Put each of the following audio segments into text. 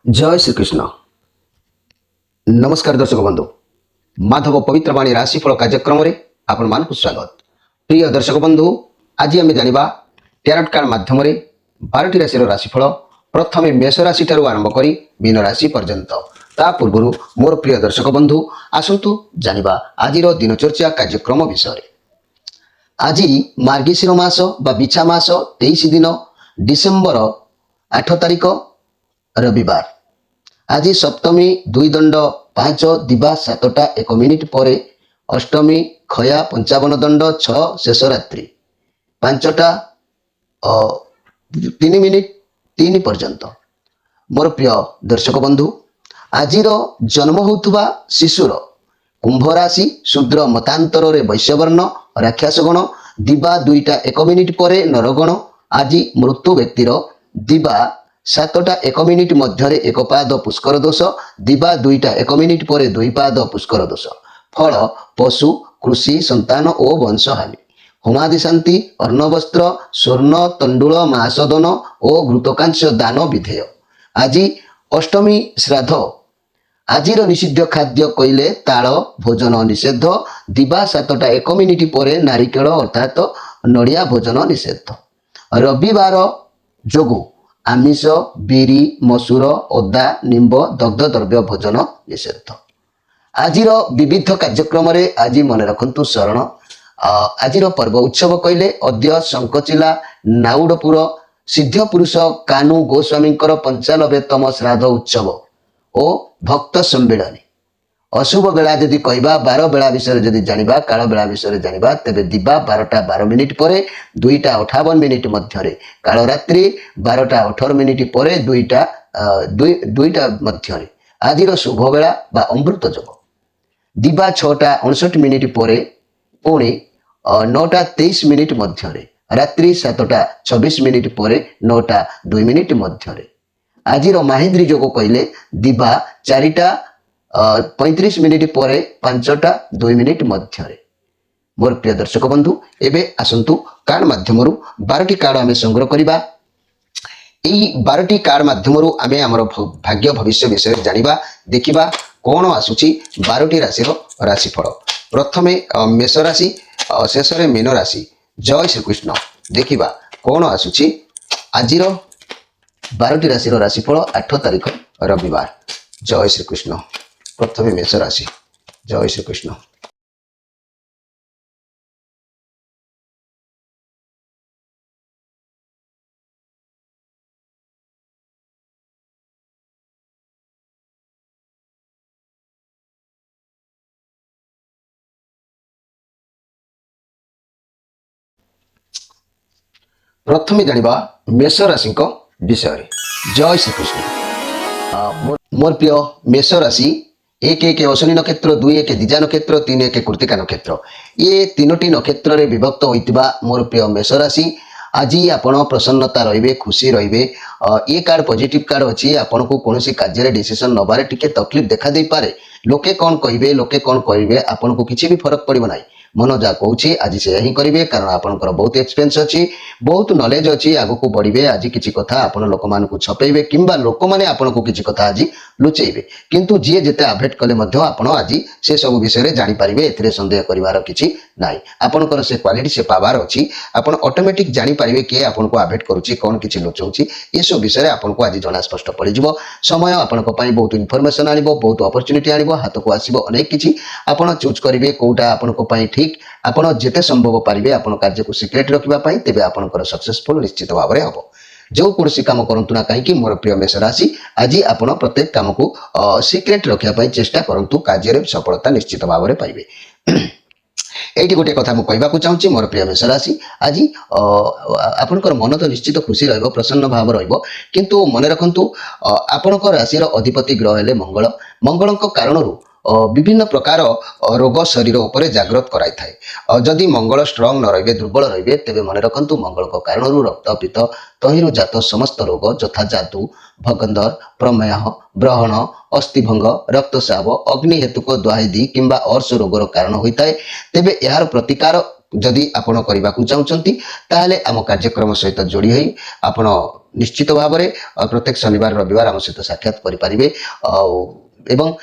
जय श्री कृष्ण। नमस्कार दर्शक बंधु, माधव पवित्रवाणी राशिफल कार्यक्रम में आपण मानक स्वागत। प्रिय दर्शक बंधु, आज आम जाना टैरोट कार्ड माध्यम 12टी राशि राशिफल प्रथम मेष राशि ठारू आरंभ कर मीन राशि पर्यंत। ता पूर्व मोर प्रिय दर्शक बंधु आसतु जाना आज दिनचर्या कार्यक्रम विषय। आज मार्गशीर मास बा बिछा मास 23 दिन डिसेम्बर 8 तारिख रविवार। आज सप्तमी 2 दंड 5 दिवा 7टा 1 मिनिट पर, अष्टमी खया 55 दंड 6 शेष रात्रि 5टा 3 मिनिट 3 पर्यंत। मोर प्रिय दर्शक बंधु, आज जन्म होता शिशुर कुंभ राशि शूद्र मतांतर रे वैश्यवर्ण राक्षस गण दिवा 2टा 1 मिनिट पर नरगण। आज मृत्यु व्यक्तिर दिवा 7टा 1 मिनिट मध्य एक पाद पुष्कर दोष, दिवा 2टा 1 मिनिट पर 2 पाद पुष्कर दोष। फल पशु कृषि संतान और वंशहानि। होमादि शांति अर्णवस्त्र स्वर्ण तंडुल महासदन और घृतकांश दान विधेय। आज अष्टमी श्राद्ध। आज निषिद्ध खाद्य कहले ताल भोजन निषेध, दिवा 7टा 1 मिनिट पर नारिकेल अर्थात नड़िया भोजन निषेध। रविवार जोगु आमिष बिरी मसूर अदा निंब दग्ध द्रव्य भोजन निषेध। आज विविध कार्यक्रम आज मन रखु शरण। आज पर्व उत्सव कहले अद्य शंखचिला नाउडपुर सिद्ध पुरुष कानू गोस्वामी 95तम श्राद्ध उत्सव और भक्त सम्मेलन। अशुभ बेला जदि कहबा 12 बेला विषय जदि जानिबा काल बेला विषय जानिबा तेबे दिवा 12टा 12 मिनिट पर 2टा 58 मिनिट मध्य, काल रात्रि 12टा 18 मिनिट पर 2टा मध्य। आज शुभ बेला बा अमृत जोग दिवा 6टा 59 मिनिट पर पुणी 9टा 23 मिनिट मध्य, रात्रि 7टा 26 मिनिट पर 9टा 2 मिनिट मध्य। आज माहेंद्री जोग कहले दिवा 4टा 35 मिनिट पर 5टा 2 मिनिट मध्य। मोर प्रिय दर्शक बंधु, एबे आसंतु कार्ड माध्यम 12टी कार्ड आम संग्रह करवा। यही 12टी कार्ड माध्यम आम आमर भाग्य भविष्य विषय जानिबा देखिबा कौन आसुची 12टी राशि राशिफल। प्रथमे मेष राशि शेष मीन राशि। जय श्री कृष्ण। देखिबा कौन आसुची आज 12टी राशि राशिफल 8 तारिख रविवार। जय श्री कृष्ण। प्रथमे मेष राशि। जय श्री कृष्ण। प्रथमे जानिबा मेष राशि विषय। जय श्री कृष्ण। मोर प्रिय मेष राशि 1 अश्विनी नक्षत्र 2 दिजा नक्षत्र 3 कृतिका नक्षत्र ये 3टी नक्षत्र रे विभक्त होइतिबा मोर प्रिय मेष राशि आज आपण प्रसन्नता रहिबे खुशी रहिबे। ये कार्ड पॉजिटिव कार्ड अच्छी आपन को कौन कार्य डिसीजन नबारे टिके तकलीफ देखा दे पारे। लोके कौन कहिबे लोके कौन कहिबे आपन को किसी भी फरक पड़ो ना। मन जहाँ कहूँ आज से ही करेंगे कारण आपंकर बहुत एक्सपीरियंस अच्छी बहुत नॉलेज अच्छी आगू बढ़े। आज किसी कथा आप लोक मान छपेबे कि लोक मैंने आपन को किसी कथा आज लुचेबे किंतु जी जिते अभेट कले आप आज से सब विषय जानीपारे। ए सन्देह करार कि ना आपंकर से क्वालिटी से पावर अच्छी आपन ऑटोमेटिक जानीपारे किए आपन को अभेट करुच्ची कौन किसी लुचाऊँगी ये सब विषय आपन को आज जना स्पष्ट पड़ो। समय आपण बहुत इनफर्मेशन आनी बहुत अपरच्युनिटी आनी हाथ को आसो अनेक किसी आपड़ चूज करेंगे कौटा आपण ठीक आपण जिते संभव पारे आपण कार्य को सिक्रेट रखापी तेज आपंकर सक्सेसफुल निश्चित भाव में हम जो कौन काम करूँ ना कहीं। मोर प्रिय मेष राशि आज आप प्रत्येक काम को सिक्रेट रखापी चेष्टा करूँ कार्य सफलता निश्चित भाव में पाइबे। एटी गोटे कथा मुझे कहवाक चाहूँगी मोर प्रिय मेष राशि आज आपंकर मन तो निश्चित खुशी प्रसन्न भाव किंतु मन रखु आपंकर राशि अधिपति ग्रह हेले मंगल। मंगल कारण विभिन्न प्रकार रोग शरीर उपरे जागृत कराई थाए। जदि मंगल स्ट्रंग न रहिबे दुर्बल रहिबे तेबे मन रखंतु मंगल को कारण रक्त पित्त तहिरु जात समस्त रोग यथा जादू भगंदर प्रमेह ब्रहण अस्थिभंग रक्तस्राव अग्नि हेतुक द्वाहिदी किंबा अर्श रोगर कारण होता है। तेबे यार प्रतिकार जदि आपण करने चाहते ताहले आम कार्यक्रम सहित जोड़ी होई आपण निश्चित भाव में प्रत्येक शनिवार रविवार आम सहित साक्षात करें एवं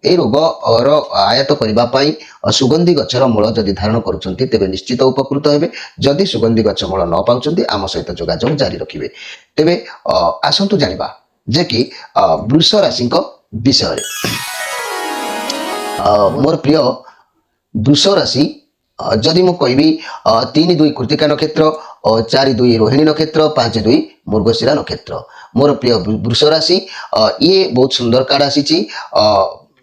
এই ରୋଗର ଆୟତ କରିବା ପାଇଁ ସୁଗନ୍ଧି ଗଛର ମୂଳ ଯଦି ଧାରଣ କରୁଛନ୍ତି ତେବେ ନିଶ୍ଚିତ ଉପକୃତ ହେବେ। ଯଦି ସୁଗନ୍ଧି ଗଛ ମୂଳ ନ ପାଉଛନ୍ତି ଆମ ସହିତ ଯୋଗାଯୋଗ ଜାରି ରଖିବେ। ତେବେ ଆସନ୍ତୁ ଜାଣିବା ଯେ କି ବୃଷ ରାଶିଙ୍କ ବିଷୟରେ। ମୋର ପ୍ରିୟ ବୃଷ ରାଶି ଯଦି ମୁଁ କହିବି 3-2 କୃତିକା ନକ୍ଷତ୍ର, 4-2 ରୋହିଣୀ ନକ୍ଷତ୍ର, 5-2 ମୃଗଶିରା ନକ୍ଷତ୍ର। ମୋର ପ୍ରିୟ ବୃଷ ରାଶି ଇଏ ବହୁତ ସୁନ୍ଦର କାର୍ଡ ଆସିଛି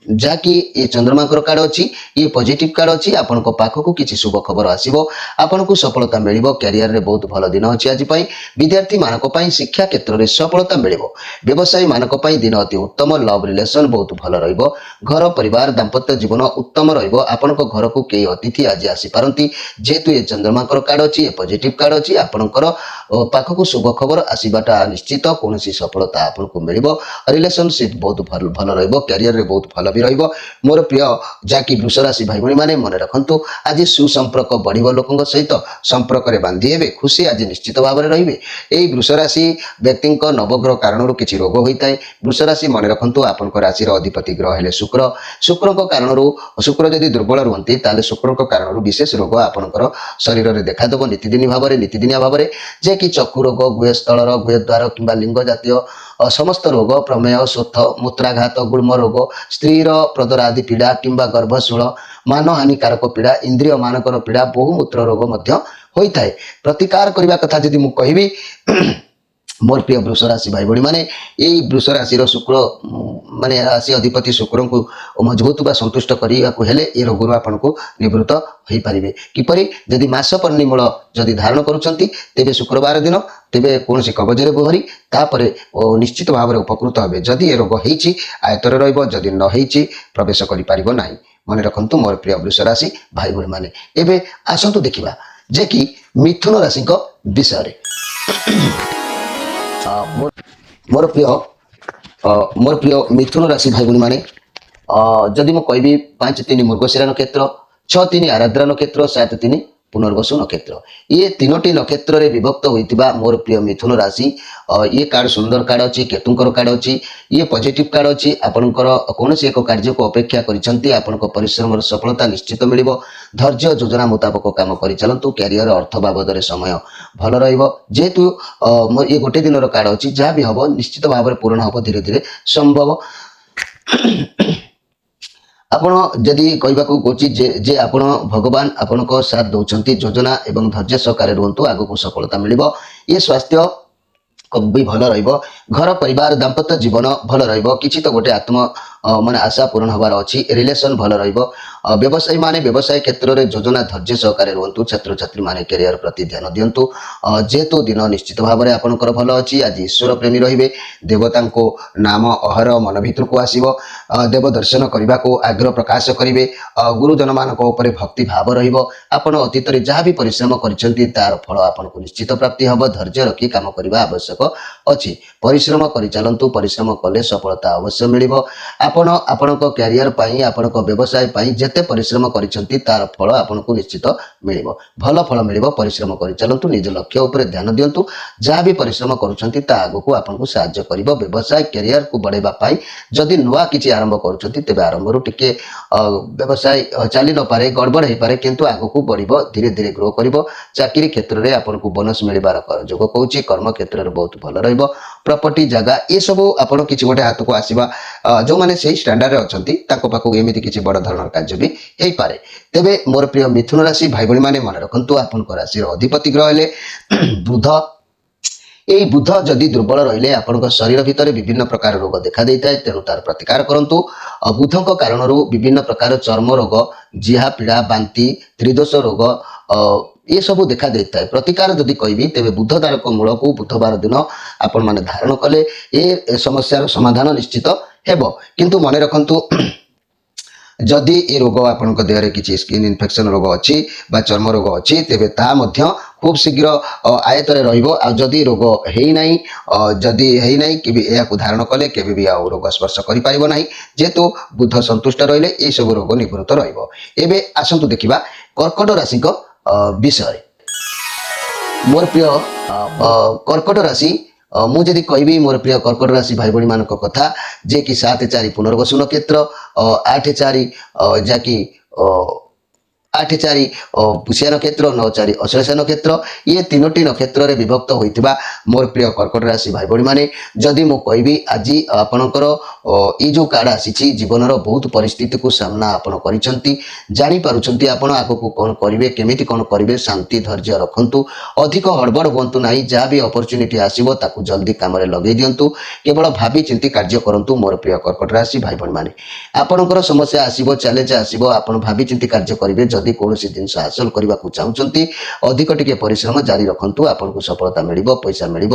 ଯାକି ये चंद्रमा कार्ड अच्छी ये पॉजिटिव कार्ड अच्छी आपण पाखक किसी शुभ खबर आसो आपन को सफलता मिल क्यारियर रे बहुत भल दिन अच्छी आज विद्यार्थी मानक शिक्षा क्षेत्र में सफलता मिल व्यवसायी मानक दिन अति उत्तम लव रिलेशन बहुत भल घर परिवार दाम्पत्य जीवन उत्तम आपण घर को कई अतिथि आज आसीपारती जेहेतु ये चंद्रमा कार्ड अच्छी ये पॉजिटिव कार्ड अच्छी आपणकर पाखक शुभ खबर आसवाटा निश्चित कौन सफलता आपको मिल रिलेशनशिप बहुत भल क्यारियर में बहुत भल भी रहिबो। मोर प्रिय जाकी वृष राशि भाई भाई माने मन रखंतु आज सुसंपर्क बढ़िबो लोकंक सहित संपर्क रे बांधी हेबे खुशी आज निश्चित भाव में रहिबे। एई वृष राशि व्यक्ति नवग्रह कारण किछि रोग होइताय। वृष राशि मन रखंतु आपनक राशि रो अधिपति ग्रह हेले शुक्र। शुक्रक कारण शुक्र यदि दुर्बल रुहंती ताले शुक्रक कारण विशेष रोग आपनकर शरीर रे देखा देबो नीतिदिनिया भाव में जे कि चक्षु रोग गुहस्थल गुहद्वार किंबा लिंग जातीय समस्त रोग प्रमेय शोथ मूत्राघात गुल्म रोग स्त्रीर प्रदरा आदि पीड़ा किंबा गर्भशूल मान हानिकारक पीड़ा इंद्रिय मानकर पीड़ा बहुमूत्र रोग होता है। प्रतिकार करने कथा जदि मु कहबी मोर प्रिय वृष राशि भाई भाई माने यही वृष राशि शुक्र माने राशि अधिपति शुक्र को मजबूत बा संतुष्ट करने ये रोग आपन को निवृत्त हो पारे किपरि जदि मास पर्णिमूल जदि धारण करुँच तेबे शुक्रवार दिन तेबे कौन कवचरे भरी तापर निश्चित भाव में उपकृत हे। जदि ये रोग होती आयतर रदि न होती प्रवेश कर मन रखु मोर प्रिय वृष राशि भाई भाई माने एबे आसतु देखा जे कि मिथुन राशि विषय मोर प्रिय मिथुन राशि भाई भाई माने जदि मु कहबी 5-3 मृगशिरा नक्षत्र, 6-3 आराद्रा नक्षत्र, 7-3 पुनर्वसु नक्षत्र ये 3टी नक्षत्र रे विभक्त होइतिबा मोर प्रिय मिथुन राशि ये कार्ड सुंदर कार्ड अच्छी केतुंकर कार्ड अच्छी ये पॉजिटिव कार्ड अच्छी आपणकर कौन एक कार्य को अपेक्षा करिसंती आपण परिश्रम सफलता निश्चित मिलिबो। धैर्य योजना मुताबक काम करि चलंतु क्यारियर अर्थ बाबद समय भल रहिबो जेहेतु ये गोटे दिन कार्ड अच्छी जहाँ भी हम निश्चित भाव में पूर्ण हम धीरे धीरे संभव। आपण जदि कहवाकू कौची जे आपण भगवान आपण साथ दौरान योजना एवं धैर्य सहकार रुहतु आगक सफलता मिल ये स्वास्थ्य भी भल घर परिवार दाम्पत्य जीवन भल किछि तो गोटे आत्म माने आशा पूर्ण होबार अच्छी रिलेशन भल व्यवसायी माने व्यवसाय क्षेत्र में योजना धैर्य सहकार रुहतु छात्र छात्री माने कैरियर प्रति ध्यान दिंतु जेहेतु दिन निश्चित भाव में आपंकर भल अच्छी आज ईश्वर प्रेमी रे देवता को नाम अहर मन भीतर को आसो देव दर्शन करने को आग्रह प्रकाश करेंगे गुरुजन मान भक्ति भाव रन अतीत जहाँ भी परिश्रम कर फल आपको निश्चित प्राप्ति हम धैर्य रखी काम करने आवश्यक अच्छी परिश्रम कर चलतु परिश्रम कले सफलता अवश्य मिल आपण आपण क्यारियर आपण व्यवसाय जेते परिश्रम कर फल आपको निश्चित मिल भल फल मिल परिश्रम कर चलतु निज लक्ष्य उपर ध्यान दिंतु जहाँ भी परिश्रम करगक आपको साहाय्य कर व्यवसाय क्यारियर को बढ़ाई जदि नुआ किसी आरंभ कर आरंभ टिके व्यवसाय चली न पारे गड़बड़ हो पारे किंतु आगक बढ़ धीरे धीरे ग्रो कर चाकरी क्षेत्र में आपको बोनस मिलबार जोग कौन कर्म क्षेत्र में बहुत भल प्रॉपर्टी जगह ये सब आप किसी गोटे हाथ को आसवा जो मैंने से स्टैंडर्ड अच्छा पाखक एमती किसी बड़ धरण कार्य भी हो पारे। तेबे मोर प्रिय मिथुन राशि भाई भाई माने मन रखु आपण राशि अधिपति ग्रह हेले बुध। यही बुध जदि दुर्बल रहिले आपण शरीर भितर विभिन्न प्रकार रोग देखा देता है तेणु तार प्रतिकार करंतु बुधक कारण विभिन्न प्रकार चर्म रोग जिहा पीड़ा बांति त्रिदोष रोग ये सब देखा देता है। प्रतिकार जदि कहबी तेरे बुध तारक मूल को बुधवार दिन आपण माने धारण कले ए समस्यार समाधान निश्चित हेबो किंतु मन रखंतु जदि ये रोग आपण देह किसी स्किन इन्फेक्शन रोग अच्छी चर्म रोग अच्छी तेरे ता खूब शीघ्र आयतर रदि रोग है जदि है कि धारण कले केबे भी रोग स्पर्श कर जेहेतु बुध संतुष्ट रहिले ये सब रोग निवृत्त रहिबो। एबे आसंतु देखिबा कर्कट राशि विषय। मोर प्रिय कर्कट राशि ମୁଁ ଯଦି କହିବି ମୋର ପ୍ରିୟ କର୍କଟ ରାଶି ଭାଇ ଭଉଣୀମାନଙ୍କ କଥା ଯେ କି 7-4 ପୁନର୍ବସୁ ନକ୍ଷତ୍ର 8-4 ଯାକି 8-4 ପୁଷିଆ ନକ୍ଷତ୍ର 9-4 ଅଶ୍ଳେଷା ନକ୍ଷତ୍ର ଇଏ ତିନୋଟି ନକ୍ଷତ୍ରରେ ବିଭକ୍ତ ହୋଇଥିବା ମୋର ପ୍ରିୟ କର୍କଟ ରାଶି ଭାଇ ଭଉଣୀମାନେ ଯଦି ମୁଁ କହିବି ଆଜି ଆପଣଙ୍କର ଏଇ ଯେଉଁ କାର୍ଡ ଆସିଛି ଜୀବନର ବହୁତ ପରିସ୍ଥିତିକୁ ସାମ୍ନା ଆପଣ କରିଛନ୍ତି ଜାଣିପାରୁଛନ୍ତି ଆପଣ ଆଗକୁ କ'ଣ କରିବେ କେମିତି କ'ଣ କରିବେ ଶାନ୍ତି ଧୈର୍ଯ୍ୟ ରଖନ୍ତୁ ଅଧିକ ହଡ଼ବଡ଼ ହୁଅନ୍ତୁ ନାହିଁ ଯାହା ବି ଅପରଚ୍ୟୁନିଟି ଆସିବ ତାକୁ ଜଲ୍ଦି କାମରେ ଲଗେଇ ଦିଅନ୍ତୁ କେବଳ ଭାବି ଚିନ୍ତି କାର୍ଯ୍ୟ କରନ୍ତୁ ମୋର ପ୍ରିୟ କର୍କଟ ରାଶି ଭାଇ ଭଉଣୀମାନେ ଆପଣଙ୍କର ସମସ୍ୟା ଆସିବ ଚ୍ୟାଲେଞ୍ଜ ଆସିବ ଆପଣ ଭାବି ଚିନ୍ତି କାର୍ଯ୍ୟ କରିବେ ଯଦି କୌଣସି ଜିନିଷ ହାସଲ କରିବାକୁ ଚାହୁଁଛନ୍ତି ଅଧିକ ଟିକେ ପରିଶ୍ରମ ଜାରି ରଖନ୍ତୁ ଆପଣଙ୍କୁ ସଫଳତା ମିଳିବ ପଇସା ମିଳିବ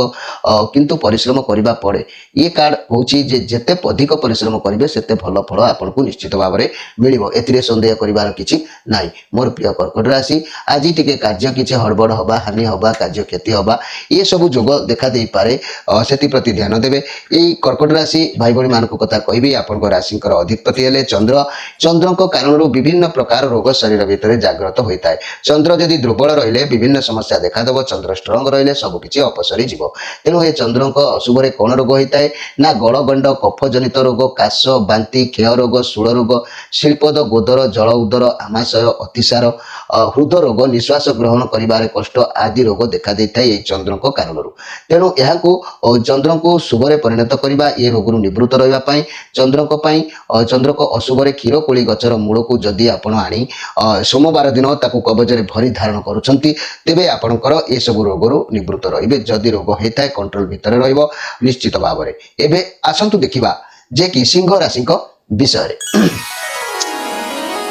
କିନ୍ତୁ ପରିଶ୍ରମ କରିବା ପରେ ଇଏ କାର୍ଡ କହୁଛି ଯେ ଯେତେ ଅଧିକ ପରିଶ୍ରମ କରିବେ ସେତେ ଭଲ ଫଳ ଆପଣଙ୍କୁ ନିଶ୍ଚିତ ଭାବରେ ମିଳିବ ଏଥିରେ ସନ୍ଦେହ କରିବାର କିଛି ନାହିଁ ମୋର ପ୍ରିୟ କର୍କଟ ରାଶି ଆଜି ଟିକେ କାର୍ଯ୍ୟ କିଛି ହଡ଼ବଡ଼ ହେବା ହାନି ହେବା କାର୍ଯ୍ୟ କ୍ଷତି ହେବା ଏସବୁ ଯୋଗ ଦେଖା ଦେଇପାରେ ସେଥିପ୍ରତି ଧ୍ୟାନ ଦେବେ ଏଇ କର୍କଟ ରାଶି ଭାଇ ଭଉଣୀମାନଙ୍କ କଥା କହିବି ଆପଣଙ୍କ ରାଶିଙ୍କର ଅଧିପତି ହେଲେ ଚନ୍ଦ୍ର ଚନ୍ଦ୍ରଙ୍କ କାରଣରୁ ବିଭିନ୍ନ ପ୍ରକାର ରୋଗ ଶରୀର ଭିତରେ ଜାଗ୍ରତ ହୋଇଥାଏ ଚନ୍ଦ୍ର ଯଦି ଦୁର୍ବଳ ରହିଲେ ବିଭିନ୍ନ ସମସ୍ୟା ଦେଖାଦେବ ଚନ୍ଦ୍ର ଷ୍ଟ୍ରଙ୍ଗ ରହିଲେ ସବୁକିଛି ଅପସରି ଯିବ ତେଣୁ ଏ ଚନ୍ଦ୍ରଙ୍କ ଅଶୁଭରେ କ'ଣ ରୋଗ ହୋଇଥାଏ ନା ଗଳଗଣ୍ଡ କଫଜନିତ ରୋଗ କାଶ ବାନ୍ତି କ୍ଷୟ ରୋଗ ଶୂଳ ରୋଗ ଶିଳ୍ପଦ ଗୋଦର ଜଳ ଉଦର ଆମାଶୟ ଅତିସାର ହୃଦ ରୋଗ ନିଶ୍ୱାସ ଗ୍ରହଣ କରିବାରେ କଷ୍ଟ ଆଦି ରୋଗ ଦେଖା ଦେଇଥାଏ ଏହି ଚନ୍ଦ୍ରଙ୍କ କାରଣରୁ ତେଣୁ ଏହାକୁ ଚନ୍ଦ୍ରଙ୍କୁ ଶୁଭରେ ପରିଣତ କରିବା ଏ ରୋଗରୁ ନିବୃତ୍ତ ରହିବା ପାଇଁ ଚନ୍ଦ୍ରଙ୍କ ପାଇଁ ଚନ୍ଦ୍ରଙ୍କ ଅଶୁଭରେ କ୍ଷୀର କୋଳି ଗଛର ମୂଳକୁ ଯଦି ଆପଣ ଆଣି ସୋମବାର ଦିନ ତାକୁ କବଜରେ ଭରି ଧାରଣ କରୁଛନ୍ତି ତେବେ ଆପଣଙ୍କର ଏସବୁ ରୋଗରୁ ନିବୃତ୍ତ ରହିବେ ଯଦି ରୋଗ ହୋଇଥାଏ କଣ୍ଟ୍ରୋଲ ଭିତରେ ରହିବ ନିଶ୍ଚିତ ଭାବରେ ଏବେ ଆସନ୍ତୁ ଦେଖିବା ଯେ କି ସିଂହ ରାଶିଙ୍କ ବିଷୟରେ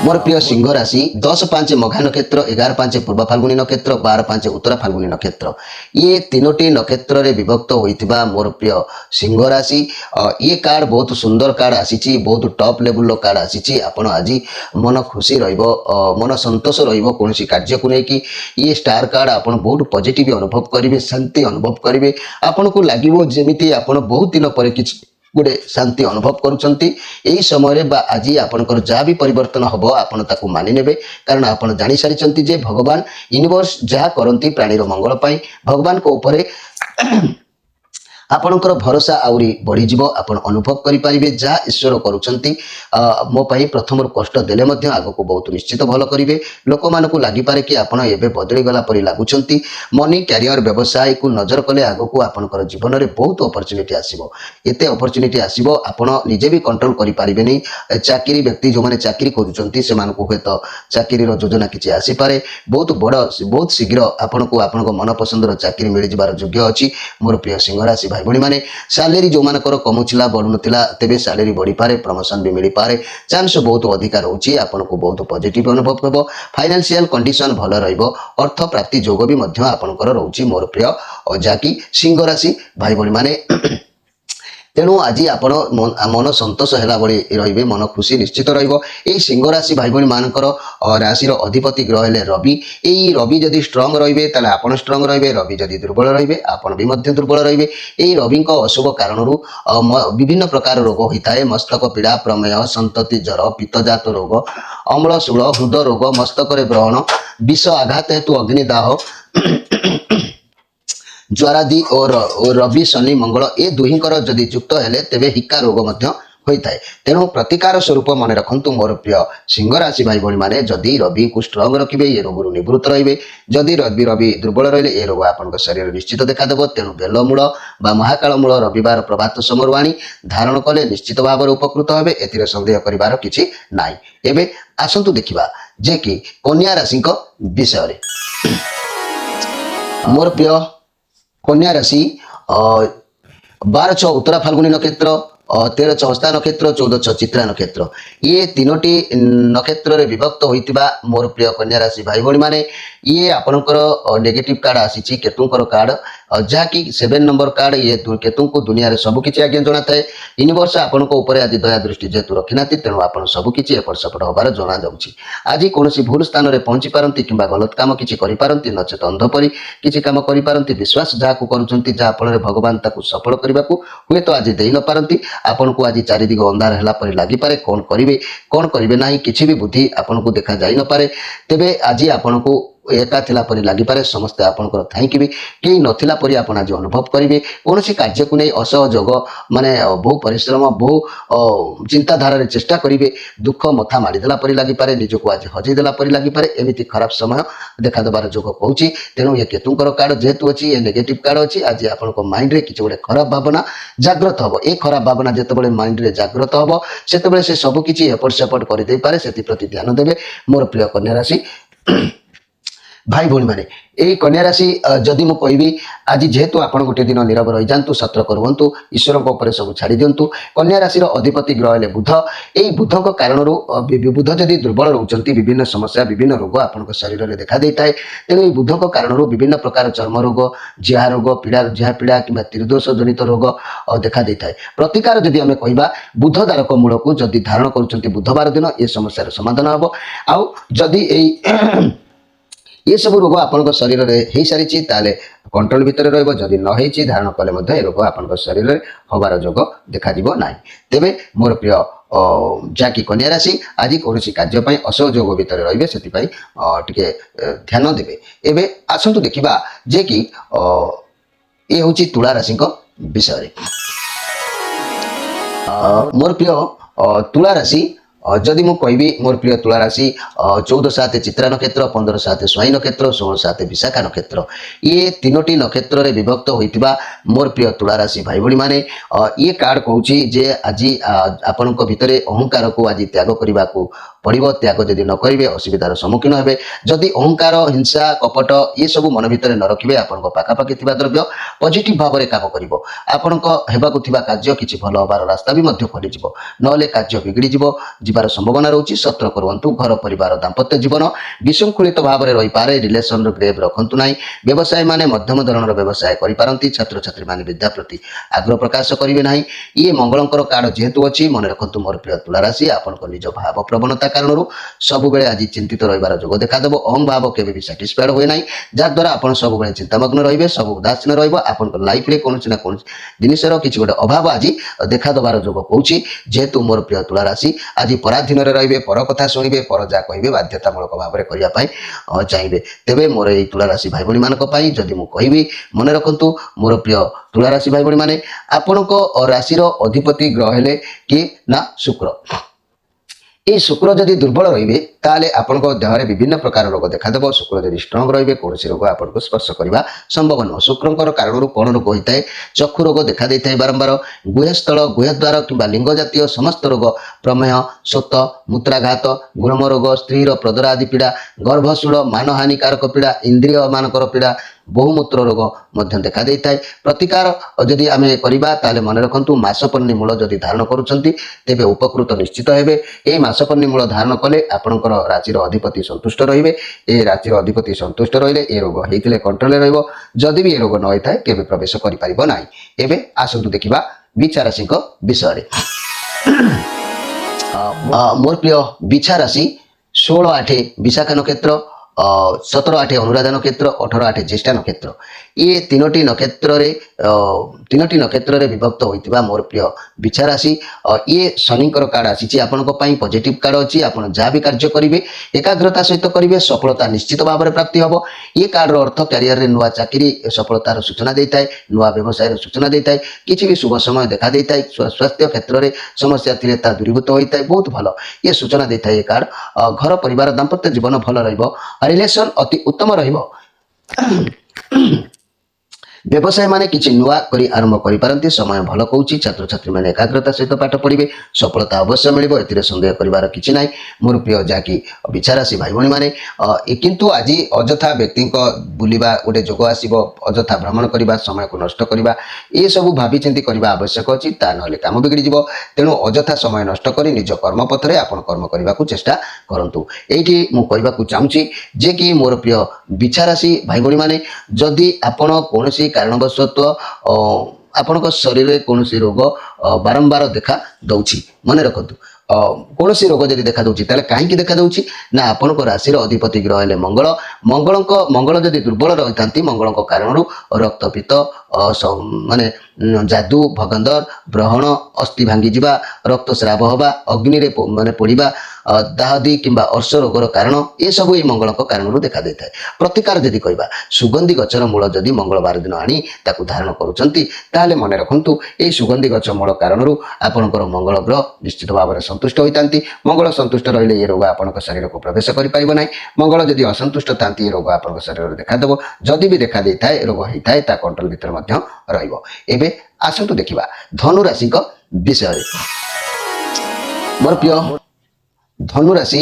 मोर प्रिय सिंह राशि 10-5 मघा नक्षत्र 11-5 पूर्व फाल्गुनी नक्षत्र 12-5 उत्तर फाल्गुनी नक्षत्र ये तीनोटी नक्षत्र रे विभक्त होइतिबा मोर प्रिय सिंह राशि ये कार्ड बहुत सुंदर कार्ड आसीची बहुत टॉप लेवल कार्ड आसीची आपण आज मन खुशी रहिबो मन संतोष रहिबो कोनोसी कार्य को नै कि ये स्टार कार्ड आपण बहुत पॉजिटिव अनुभव करिवे शांति अनुभव करिवे आपण को लागिवो जेमिति आपण बहुत दिन पर किछ गोटे शांति अनुभव करुँच समय आज आपंकर जहाँ भी परिवर्तन हम आपड़ ताकू मानि ने कारण आपड़ जानी सारी जे भगवान यूनिवर्स जहाँ करती प्राणीर मंगल भगवान को ऊपर आपणकर भरोसा आउरी बढ़ीज आप अनुभव करेंगे जहाँ ईश्वर करुँच मो प्रथम कष्ट देले आग को बहुत निश्चित भल करेंगे लोक मान लगिपारे कि आपड़ एवं बदली गला परी लगुंट मनी क्यारियर व्यवसाय को नजर कले आग को आपंकर जीवन में बहुत अपरच्युनिटी आसो एत अपरच्युनिटी आसो आपड़ निजे भी कंट्रोल करें चाकरी व्यक्ति जो मैंने चाकरी करुँच से हे तो चाकरी योजना किसी आसीपे बहुत बड़ बहुत शीघ्र आपन को आप मनपसंदर चाकरी मिल जार योग्य अच्छी मोर प्रिय सिंह राशि भाई भणी मैंने सालेरी जो मानकर कमुला बढ़ुनला तेरे सालेरी बढ़ी पारे प्रमोशन भी मिल पारे चांस बहुत अधिकार रोचे आपन को बहुत पॉजिटिव अनुभव हम फाइनेंशियल कंडीशन भल अर्थ प्राप्ति जोग भी आपंकर रोचे मोर प्रिय जहाँकि सिंह राशि भाई भणी मैंने तेणु आज आपण मन संतोष है रे मन खुशी निश्चित सिंह राशि भाई भणी मानकर राशि अधिपति ग्रह है रवि यही रवि जदि स्ट्रंग रे आप स्ट्रंग रे रवि जदि दुर्बल रे आपण भी दुर्बल रे यही रवि अशुभ कारण विभिन्न प्रकार रोग होता है मस्तक पीड़ा प्रमेय संतति ज्वर पित्तजात रोग अम्लशूल हृद रोग मस्तक ग्रहण विष आघात हेतु अग्निदाह ज्वरादि और रवि शनि मंगल ए दुहींकर जदि युक्त हेले तेबे हिक्का रोग होता है तेणु प्रतिकार स्वरूप मन रखु मोर प्रिय सिंह राशि भाई भणी मैंने जदि रवि को स्ट्रंग रखिए ये रोग निवृत्त रे जदि रवि दुर्बल रही ये रोग आप शरीर निश्चित देखादेव तेणु बेलमूल बा महाकाल मूल रविवार प्रभात समर आनी धारण कले निश्चित भाव में उपकृत हे ए सन्देह करार कि ना एवं आसतु देखा जे कि कन्या राशि विषय मोर प्रिय कन्या राशि 12-6 उत्तरा फाल्गुनी नक्षत्र 13-6 हस्ता नक्षत्र 14-6 चित्रा नक्षत्र ये तीनोटी नक्षत्र रे विभक्त होइतिबा मोर प्रिय कन्या राशि भाई भणी माने ये आपनकर नेगेटिव कार्ड आसीची केतुंकर कार्ड जहाँकि 7 नंबर कार्ड ये केतु को दुनिया सबकि आज्ञा जना थाए यूनिवर्स आपण आज दया दृष्टि जेतु रखी ना तेणु आप सबकि एपट सेपट हबार जना जाऊँगी आज कौन भूल स्थान में पहुँची पारती कि गलत कम किसी करती नचेत अंधपरी किसी कम करपारती विश्वास जहाँ को करुँच जहाँफल भगवान ताकू सफल करने को हुए तो आज दे न पारती आपन को आज चारिदिग अंधार है लगिपे कौन करेंगे ना कि भी बुद्धि आपन को देखा जाई न पारे तेबे आज आपन को एका थिला परि लागि पारे समस्त आपनकर थाइकि भी केही नथिला परि आपण आज अनुभव करिवे कोनोसी कार्य को नै असहयोग माने बहु परिश्रम बहु चिंताधारा रे चेष्टा करिवे दुख मथा मारी देला परि लागि पारे निजको आज हजै देला परि लागि पारे एमिति खराब समय देखा दबार जोग कहूची तेणु ये केतुंकर कार्ड जेहेतु अछि ये नेगेटिव कार्ड अछि आज आपनको माइंड रे किछ गोटे खराब भावना जागृत हबो ए खराब भावना जेतेबेले माइंड रे जागृत हबो सेतेबेले से सब किछि एपट सेपट करि देई पारे सेति प्रति ध्यान देबे मोर प्रिय कन्या राशि भाई भौणी माने यही कन्या राशि जदि मु कहबी आज जेहेतु आपण गोटे दिन नीरव रही जातु सतर्क रुहतु ईश्वर उपर सब छाड़ी दिंतु कन्या राशि अधिपति ग्रह हेले बुध यही बुध कारण बुध जदि दुर्बल रोचंती विभिन्न समस्या विभिन्न रोग आपण शरीर में देखा देता है तेणु बुध कारण विभिन्न प्रकार चर्म रोग जिहा रोग जिहा पीड़ा कि त्रिदोष जनित रोग देखा देता है प्रतिकार जदि आम कहवा बुध दारक मूल को जदि धारण कर बुधवार दिन ये समस्या समाधान हम आउ जदि ये सब रोग आपण शरीर में हो सारी ताले कंट्रोल भितर रही न हो धारण कले रोग आपण शरीर में हबार जोग देखा ना तेबे मोर प्रिय जहाँकि कन्या राशि आज कौन कार्य असहयोग भितर रे से ध्यान देवे एवं आसतु देखा जे कि ये हूँ तुला राशि विषय मोर प्रिय तुला राशि जदि मु कहबी मोर प्रिय तुला राशि 14/7 चित्रा नक्षत्र 15/7 स्वाई नक्षत्र 16/7 विशाखा नक्षत्र ये तीनोटी नक्षत्र रे विभक्त होइतिबा मोर प्रिय तुला राशि भाई भणी माने ये कार्ड कहूची जे आज आपनक भितरे अहंकार को आज त्याग करबा को पड़ो त्याग जदि न करेंगे असुविधार सम्मुखीन हे जदि अहंकार हिंसा कपट ये सब मन भितर न रखिए आपण पाखापाखि द्रव्य पॉजिटिव भाव में काम कर कार्य किसी भल हबार रास्ता भी खोली ना कार्य बिगड़ी जीवार संभावना रोचे सतर्क रुहतु घर परिवार दाम्पत्य जीवन विशृंखलित भाव में रही पारे रिलेसन ग्रेव रखु ना व्यवसाय माने मध्यम धरण व्यवसाय करपारती छात्र छात्री माने विद्या प्रति आग्रह प्रकाश करेंगे ना ये मंगलंकर कार्ड जेहेतु अच्छी मन रखु मोर प्रिय तुला राशि आपण निज भाव प्रवणता कारण सब बेले आज चिंतित रही जोग देखादेव अहम भाव केवे भी साटिस्फाइड हुए ना जहाद्वारा आप सब बेले चिंतामग्न रही सब उदासीन रहा लाइफ में कौन ना कौन जिनसर किसी गोटे अभाव आज देखादेवार जोग कहूँ जेहेतु मोर प्रिय तुला राशि आज पराधीन रे पर कथा शुणे पर जहाँ कहे बाध्यतामूलक भाव में करने चाहिए तेरे मोर ये तुला राशि भाई भाई मानी जदि मुझे कहि मन रखु मोर प्रिय तुला राशि भाई भाई माने आपण राशि अधिपति ग्रह हेले कि ना शुक्र ये शुक्र जदि दुर्बल रे ताले आपण देह विभिन्न प्रकार रोग देखादेव शुक्र जदि स्ट्रंग रे कौन रोग आपको स्पर्श करने संभव नुह शुक्र कारण कौन रोग होता है चक्षु रोग देखा देता है बारंबार गुहस्थल गुहद्वार कि लिंग जातीय समस्त रोग प्रमेह शोथ मूत्राघात गुणम रोग स्त्री प्रदरा आदि पीड़ा गर्भशूल मानहानिकारक पीड़ा इंद्रिय मानकर पीड़ा बहुमूत्र रोग मध्य देखा देता है प्रतिकार जदि आम करवा ताले मन रखु मासपन्नी मूल जदि धारण करुँच तेबे उपकृत निश्चित हेबे ए मासपन्नी मूल धारण कले आपणकर राशि अधिपति संतुष्ट रहिबे ए राशि अधिपति संतुष्ट रहिले ए रोग हेतिले कंट्रोल रहइबो जदि भी ए रोग न होइथाय केबे प्रवेश करि परिबो नाही एबे आसंतु देखिबा बिछा राशि विषय मोर प्रिय बिछा राशि 16/8 विशाखा नक्षत्र 17/8 अनुराधा नक्षत्र 18/8 ज्येष्ठा नक्षत्र ये तीनोटी नक्षत्र रे विभक्त होइतिबा मोर प्रिय बिछा राशि ये शनिकर कार्ड आसी आपण पॉजिटिव कार्ड अच्छी आप जहाँ भी कार्य करेंगे एकाग्रता सहित करेंगे सफलता निश्चित भाव में प्राप्ति हम ये कार्ड अर्थ क्यारियर नुआ चाकरी सफलतार सूचना देता है नुआ व्यवसाय सूचना देता है किसी भी शुभ समय देखा देता है स्वास्थ्य क्षेत्र में समस्या थी दूरीभूत होता है बहुत भल ये सूचना देता है ये कार्ड घर परिवार दाम्पत्य जीवन भल रिलेशन अति उत्तम व्यवसाय माने किसी नुआ करी आरंभ करि पारंती समय भल कहूँ छात्र छात्री माने एकाग्रता सहित पाठ पढ़े सफलता अवश्य मिल ए सन्देह कर किसी ना मोर प्रिय जहाँकि बिछा राशि भाई भाई माने किंतु आज अजथा व्यक्ति बुलवा गोटे जोग आसो अजथा भ्रमण करने समय को नष्ट करवा ये सब भावी चिंती करने आवश्यक अच्छी ता ना कम बिगड़ी तेणु अजथा समय नष्ट कर निज कर्मपथ में आप कर्म करने को चेष्टा करूँ ये मुझे चाहूँगी जे कि मोर प्रिय बिछा राशि भाई भाई माने जदि आपण कौन कारणवशतः आपण शरीर में कौन रोग बारंबार देखा दौची मन रखु कौन रोग जब देखा दूसरी कहीं देखा दूसरी ना आपण राशि अधिपति ग्रह हेले मंगल जदि दुर्बल रही था मंगल कारण रक्तपित्त ମାନେ ଯାଦୁ ଭଗନ୍ଦର ବ୍ରହଣ ଅସ୍ଥି ଭାଙ୍ଗିଯିବା ରକ୍ତସ୍ରାବ ହେବା ଅଗ୍ନିରେ ମାନେ ପୋଡ଼ିବା ଦାହଦି କିମ୍ବା ଅର୍ଶ ରୋଗର କାରଣ ଏସବୁ ଏହି ମଙ୍ଗଳଙ୍କ କାରଣରୁ ଦେଖାଦେଇଥାଏ। ପ୍ରତିକାର ଯଦି କହିବା ସୁଗନ୍ଧି ଗଛର ମୂଳ ଯଦି ମଙ୍ଗଳବାର ଦିନ ଆଣି ତାକୁ ଧାରଣ କରୁଛନ୍ତି ତାହେଲେ ମନେ ରଖନ୍ତୁ ଏହି ସୁଗନ୍ଧି ଗଛ ମୂଳ କାରଣରୁ ଆପଣଙ୍କର ମଙ୍ଗଳ ଗ୍ରହ ନିଶ୍ଚିତ ଭାବରେ ସନ୍ତୁଷ୍ଟ ହୋଇଥାନ୍ତି। ମଙ୍ଗଳ ସନ୍ତୁଷ୍ଟ ରହିଲେ ଏ ରୋଗ ଆପଣଙ୍କ ଶରୀରକୁ ପ୍ରବେଶ କରିପାରିବ ନାହିଁ। ମଙ୍ଗଳ ଯଦି ଅସନ୍ତୁଷ୍ଟ ଥାନ୍ତି ଏ ରୋଗ ଆପଣଙ୍କ ଶରୀରରେ ଦେଖାଦେବ। ଯଦି ବି ଦେଖାଦେଇଥାଏ ରୋଗ ହେଇଥାଏ ତା କଣ୍ଟ୍ରୋଲ ଭିତରେ ମଧ୍ୟ ରହିବ। ଏବେ ଆସନ୍ତୁ ଦେଖିବା ଧନୁ ରାଶିଙ୍କ ବିଷୟରେ। ମୋର ପ୍ରିୟ ଧନୁ ରାଶି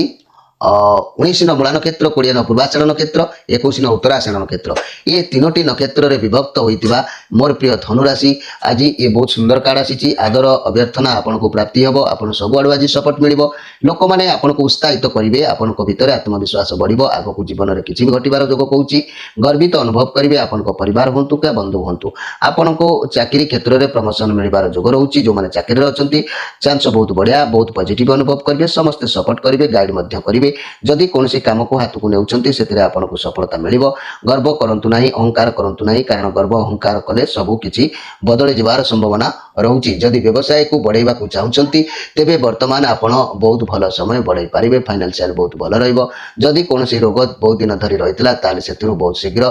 19 ନ ମୂଳା ନକ୍ଷତ୍ର 20 ନ ପୂର୍ବାଷାଢ଼ ନକ୍ଷତ୍ର 21 ନ ଉତ୍ତରାଷାଢ଼ ନକ୍ଷତ୍ର ଏ ତିନୋଟି ନକ୍ଷତ୍ରରେ ବିଭକ୍ତ ହୋଇଥିବା ମୋର ପ୍ରିୟ ଧନୁ ରାଶି ଆଜି ଏ ବହୁତ ସୁନ୍ଦର କାର୍ଡ ଆସିଛି। ଆଦର ଅଭ୍ୟର୍ଥନା ଆପଣଙ୍କୁ ପ୍ରାପ୍ତି ହେବ। ଆପଣ ସବୁଆଡ଼ୁ ଆଜି ସପୋର୍ଟ ମିଳିବ। ଲୋକମାନେ ଆପଣଙ୍କୁ ଉତ୍ସାହିତ କରିବେ। ଆପଣଙ୍କ ଭିତରେ ଆତ୍ମବିଶ୍ୱାସ ବଢ଼ିବ। ଆଗକୁ ଜୀବନରେ କିଛି ବି ଘଟିବାର ଯୋଗ କହୁଛି। ଗର୍ବିତ ଅନୁଭବ କରିବେ। ଆପଣଙ୍କ ପରିବାର ହୁଅନ୍ତୁ କିମ୍ବା ବନ୍ଧୁ ହୁଅନ୍ତୁ। ଆପଣଙ୍କୁ ଚାକିରି କ୍ଷେତ୍ରରେ ପ୍ରମୋସନ ମିଳିବାର ଯୋଗ ରହୁଛି। ଯେଉଁମାନେ ଚାକିରିରେ ଅଛନ୍ତି ଚାନ୍ସ ବହୁତ ବଢ଼ିଆ, ବହୁତ ପଜିଟିଭ ଅନୁଭବ କରିବେ। ସମସ୍ତେ ସପୋର୍ଟ କରିବେ, ଗାଇଡ଼ ମଧ୍ୟ କରିବେ। ଯଦି କୌଣସି କାମକୁ ହାତକୁ ନେଉଛନ୍ତି ସେଥିରେ ଆପଣଙ୍କୁ ସଫଳତା ମିଳିବ। ଗର୍ବ କରନ୍ତୁ ନାହିଁ, ଅହଙ୍କାର କରନ୍ତୁ ନାହିଁ, କାରଣ ଗର୍ବ ଅହଙ୍କାର କଲେ ସବୁ କିଛି ବଦଳି ଯିବାର ସମ୍ଭାବନା ରହୁଛି। ଯଦି ବ୍ୟବସାୟକୁ ବଢ଼େଇବାକୁ ଚାହୁଁଛନ୍ତି ତେବେ ବର୍ତ୍ତମାନ ଆପଣ ବହୁତ ଭଲ ସମୟ ବଢ଼େଇ ପାରିବେ। ଫାଇନାନ୍ସିଆଲ ବହୁତ ଭଲ ରହିବ। ଯଦି କୌଣସି ରୋଗ ବହୁତ ଦିନ ଧରି ରହିଥିଲା ତାହେଲେ ସେଥିରୁ ବହୁତ ଶୀଘ୍ର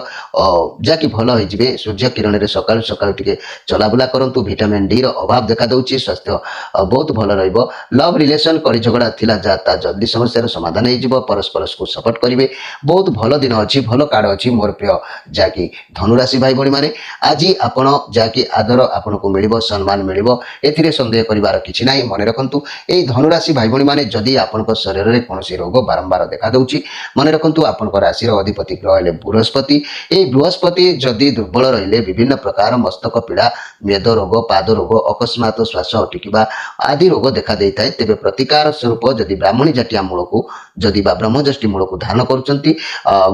ଯାହାକି ଭଲ ହୋଇଯିବେ। ସୂର୍ଯ୍ୟ କିରଣରେ ସକାଳୁ ସକାଳୁ ଟିକେ ଚଲାବୁଲା କରନ୍ତୁ। ଭିଟାମିନ୍ ଡି ର ଅଭାବ ଦେଖାଦେଉଛି। ସ୍ୱାସ୍ଥ୍ୟ ବହୁତ ଭଲ ରହିବ। ଲଭ୍ ରିଲେସନ୍ କଳି ଝଗଡ଼ା ଥିଲା ଯାହା ତା ଜଲ୍ଦି ସମସ୍ୟାର ସମାଧାନ ହେଇଯିବ। ପରସ୍ପରକୁ ସପୋର୍ଟ କରିବେ। ବହୁତ ଭଲ ଦିନ ଅଛି, ଭଲ କାର୍ଡ ଅଛି ମୋର ପ୍ରିୟ ଯାହାକି ଧନୁରାଶି ଭାଇ ଭଉଣୀମାନେ। ଆଜି ଆପଣ ଯାହାକି ଆଦର ଆପଣଙ୍କୁ ମିଳିବ, ସମ୍ମାନ ମିଳିବ, ଏଥିରେ ସନ୍ଦେହ କରିବାର କିଛି ନାହିଁ। ମନେ ରଖନ୍ତୁ ଏହି ଧନୁରାଶି ଭାଇ ଭଉଣୀମାନେ ଯଦି ଆପଣଙ୍କ ଶରୀରରେ କୌଣସି ରୋଗ ବାରମ୍ବାର ଦେଖାଦେଉଛି ମନେ ରଖନ୍ତୁ ଆପଣଙ୍କ ରାଶିର ଅଧିପତି ଗ୍ରହ ହେଲେ ବୃହସ୍ପତି। ଏହି ବୃହସ୍ପତି ଯଦି ଦୁର୍ବଳ ରହିଲେ ବିଭିନ୍ନ ପ୍ରକାର ମସ୍ତକ ପୀଡ଼ା, ମେଦ ରୋଗ, ପାଦ ରୋଗ, ଅକସ୍ମାତ ଶ୍ୱାସ ଅଟକିବା ଆଦି ରୋଗ ଦେଖାଦେଇଥାଏ। ତେବେ ପ୍ରତିକାର ସ୍ୱରୂପ ଯଦି ବ୍ରାହ୍ମଣୀ ଜାତୀୟ ମୂଳକୁ ଯଦି ବା ବ୍ରହ୍ମଯଷ୍ଟି ମୂଳକୁ ଧାରଣ କରୁଛନ୍ତି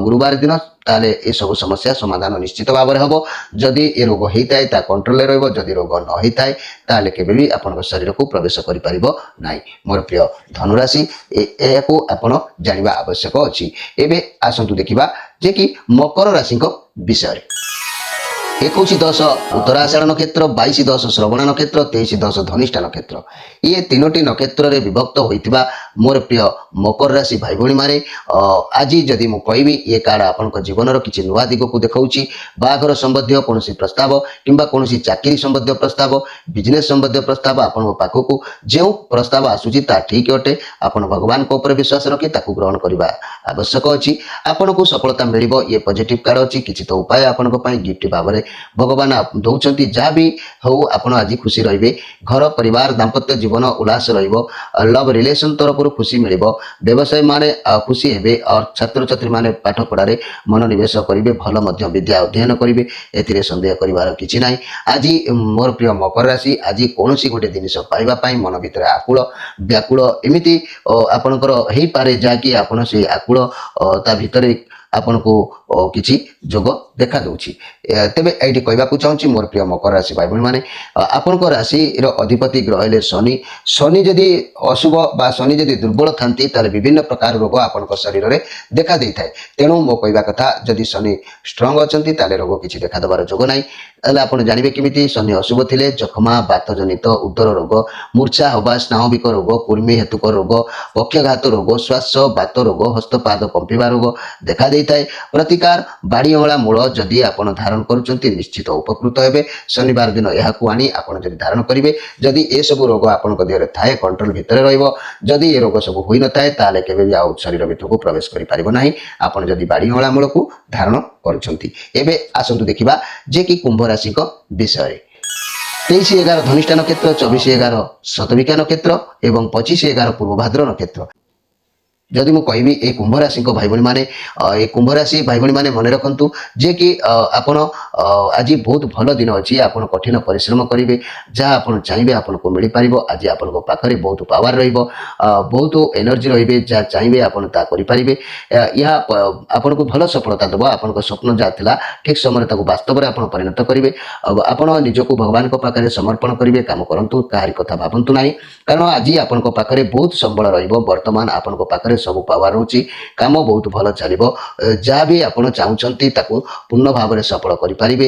ଗୁରୁବାର ଦିନ ତାହେଲେ ଏସବୁ ସମସ୍ୟା ସମାଧାନ ନିଶ୍ଚିତ ଭାବରେ ହେବ। ଯଦି ଏ ରୋଗ ହେଇଥାଏ ତା କଣ୍ଟ୍ରୋଲରେ ରହିବ। ଯଦି ରୋଗ ନ ହେଇଥାଏ ତାହେଲେ କେବେ ବି ଆପଣଙ୍କ ଶରୀରକୁ ପ୍ରବେଶ କରିପାରିବ ନାହିଁ। ମୋର ପ୍ରିୟ ଧନୁରାଶି ଏହାକୁ ଆପଣ ଜାଣିବା ଆବଶ୍ୟକ ଅଛି। ଏବେ ଆସନ୍ତୁ ଦେଖିବା ଯେ କି ମକର ରାଶିଙ୍କ ବିଷୟରେ। 21-10 ଉତ୍ତରାଷାଢ଼ ନକ୍ଷତ୍ର, 22-10 ଶ୍ରବଣ ନକ୍ଷତ୍ର, 23-10 ଧନିଷ୍ଠା ନକ୍ଷତ୍ର ଇଏ ତିନୋଟି ନକ୍ଷତ୍ରରେ ବିଭକ୍ତ ହୋଇଥିବା ମୋର ପ୍ରିୟ ମକର ରାଶି ଭାଇ ଭଉଣୀମାନେ ଆଜି ଯଦି ମୁଁ କହିବି ଏ କାର୍ଡ ଆପଣଙ୍କ ଜୀବନର କିଛି ନୂଆ ଦିଗକୁ ଦେଖାଉଛି। ବାହାଘର ସମ୍ବନ୍ଧୀୟ କୌଣସି ପ୍ରସ୍ତାବ କିମ୍ବା କୌଣସି ଚାକିରି ସମ୍ବନ୍ଧୀୟ ପ୍ରସ୍ତାବ, ବିଜନେସ୍ ସମ୍ବନ୍ଧୀୟ ପ୍ରସ୍ତାବ ଆପଣଙ୍କ ପାଖକୁ ଯେଉଁ ପ୍ରସ୍ତାବ ଆସୁଛି ତାହା ଠିକ୍ ଅଟେ। ଆପଣ ଭଗବାନଙ୍କ ଉପରେ ବିଶ୍ୱାସ ରଖି ତାକୁ ଗ୍ରହଣ କରିବା ଆବଶ୍ୟକ ଅଛି। ଆପଣଙ୍କୁ ସଫଳତା ମିଳିବ। ଇଏ ପଜିଟିଭ କାର୍ଡ ଅଛି। କିଛି ତ ଉପାୟ ଆପଣଙ୍କ ପାଇଁ ଗିଫ୍ଟ ଭାବରେ ଭଗବାନ ଦେଉଛନ୍ତି। ଯାହା ବି ହଉ ଆପଣ ଆଜି ଖୁସି ରହିବେ। ଘର ପରିବାର ଦାମ୍ପତ୍ୟ ଜୀବନ ଉଲ୍ଲାସ ରହିବ। ଲଭ୍ ରିଲେସନ୍ ତରଫରୁ ଖୁସି ମିଳିବ। ବ୍ୟବସାୟୀ ମାନେ ଖୁସି ହେବେ। ଛାତ୍ରଛାତ୍ରୀମାନେ ପାଠ ପଢ଼ାରେ ମନୋନିବେଶ କରିବେ। ଭଲ ମଧ୍ୟ ବିଦ୍ୟା ଅଧ୍ୟୟନ କରିବେ। ଏଥିରେ ସନ୍ଦେହ କରିବାର କିଛି ନାହିଁ। ଆଜି ମୋର ପ୍ରିୟ ମକର ରାଶି ଆଜି କୌଣସି ଗୋଟେ ଜିନିଷ ପାଇବା ପାଇଁ ମନ ଭିତରେ ଆକୁଳ ବ୍ୟାକୁଳ ଏମିତି ଆପଣଙ୍କର ହେଇପାରେ ଯାହାକି ଆପଣ ସେଇ ଆକୁଳ ତା ଭିତରେ ଆପଣଙ୍କୁ କିଛି ଯୋଗ ଦେଖାଦେଉଛି। ତେବେ ଏଇଠି କହିବାକୁ ଚାହୁଁଛି ମୋର ପ୍ରିୟ ମକର ରାଶି ଭାଇ ଭଉଣୀମାନେ ଆପଣଙ୍କ ରାଶିର ଅଧିପତି ଗ୍ରହ ହେଲେ ଶନି। ଶନି ଯଦି ଅଶୁଭ ବା ଶନି ଯଦି ଦୁର୍ବଳ ଥାନ୍ତି ତାହେଲେ ବିଭିନ୍ନ ପ୍ରକାର ରୋଗ ଆପଣଙ୍କ ଶରୀରରେ ଦେଖାଦେଇଥାଏ। ତେଣୁ ମୋ କହିବା କଥା ଯଦି ଶନି ଷ୍ଟ୍ରଙ୍ଗ ଅଛନ୍ତି ତାହେଲେ ରୋଗ କିଛି ଦେଖାଦେବାର ଯୋଗ ନାହିଁ। ତାହେଲେ ଆପଣ ଜାଣିବେ କେମିତି ଶନି ଅଶୁଭ ଥିଲେ ଯକ୍ଷ୍ମା, ବାତଜନିତ, ଉଦର ରୋଗ, ମୂର୍ଚ୍ଛା ହେବା, ସ୍ନାହବିକ ରୋଗ, କୃମି ହେତୁକ ରୋଗ, ପକ୍ଷଘାତ ରୋଗ, ଶ୍ୱାସ ବାତ ରୋଗ, ହସ୍ତପାଦ କମ୍ପିବା ରୋଗ ଦେଖାଦେଇଥାଏ। ପ୍ରତିକାର ବାଡ଼ି ଅଁଳା ମୂଳ ଯଦି ଆପଣ ଧାରଣ କରୁଛନ୍ତି ନିଶ୍ଚିତ ଉପକୃତ ହେବେ। ଶନିବାର ଦିନ ଏହାକୁ ଆଣି ଆପଣ ଯଦି ଧାରଣ କରିବେ ଯଦି ଏସବୁ ରୋଗ ଆପଣଙ୍କ ଦେହରେ ଥାଏ କଣ୍ଟ୍ରୋଲ ଭିତରେ ରହିବ। ଯଦି ଏ ରୋଗ ସବୁ ହୋଇନଥାଏ ତାହେଲେ କେବେ ବି ଆଉ ଶରୀର ଭିତରକୁ ପ୍ରବେଶ କରିପାରିବ ନାହିଁ ଆପଣ ଯଦି ବାଡ଼ି ଅଁଳା ମୂଳକୁ ଧାରଣ କରୁଛନ୍ତି। ଏବେ ଆସନ୍ତୁ ଦେଖିବା ଯେ କି କୁମ୍ଭ ରାଶିଙ୍କ ବିଷୟରେ। 23-11 ଧନିଷ୍ଠା ନକ୍ଷତ୍ର, 24-11 ଶତଭିକା ନକ୍ଷତ୍ର ଏବଂ 25-11 ପୂର୍ବ ଭାଦ୍ର ନକ୍ଷତ୍ର। ଯଦି ମୁଁ କହିବି ଏ କୁମ୍ଭ ରାଶିଙ୍କ ଭାଇ ଭଉଣୀମାନେ ଏ କୁମ୍ଭ ରାଶି ଭାଇ ଭଉଣୀମାନେ ମନେ ରଖନ୍ତୁ ଯେ କି ଆପଣ ଆଜି ବହୁତ ଭଲ ଦିନ ଅଛି। ଆପଣ କଠିନ ପରିଶ୍ରମ କରିବେ। ଯାହା ଆପଣ ଚାହିଁବେ ଆପଣଙ୍କୁ ମିଳିପାରିବ। ଆଜି ଆପଣଙ୍କ ପାଖରେ ବହୁତ ପାୱାର ରହିବ, ବହୁତ ଏନର୍ଜି ରହିବେ। ଯାହା ଚାହିଁବେ ଆପଣ ତାହା କରିପାରିବେ। ଏହା ଆପଣଙ୍କୁ ଭଲ ସଫଳତା ଦେବ। ଆପଣଙ୍କ ସ୍ୱପ୍ନ ଯାହା ଥିଲା ଠିକ୍ ସମୟରେ ତାକୁ ବାସ୍ତବରେ ଆପଣ ପରିଣତ କରିବେ। ଆପଣ ନିଜକୁ ଭଗବାନଙ୍କ ପାଖରେ ସମର୍ପଣ କରିବେ। କାମ କରନ୍ତୁ, କାହାରି କଥା ଭାବନ୍ତୁ ନାହିଁ, କାରଣ ଆଜି ଆପଣଙ୍କ ପାଖରେ ବହୁତ ସମ୍ବଳ ରହିବ। ବର୍ତ୍ତମାନ ଆପଣଙ୍କ ପାଖରେ ସବୁ ପାୱାର ରହୁଛି କାମ ବହୁତ ଭଲ ଚାଲିବ ଯାହା ବି ଆପଣ ଚାହୁଁଛନ୍ତି ତାକୁ ପୂର୍ଣ୍ଣ ଭାବରେ ସଫଳ କରିପାରିବେ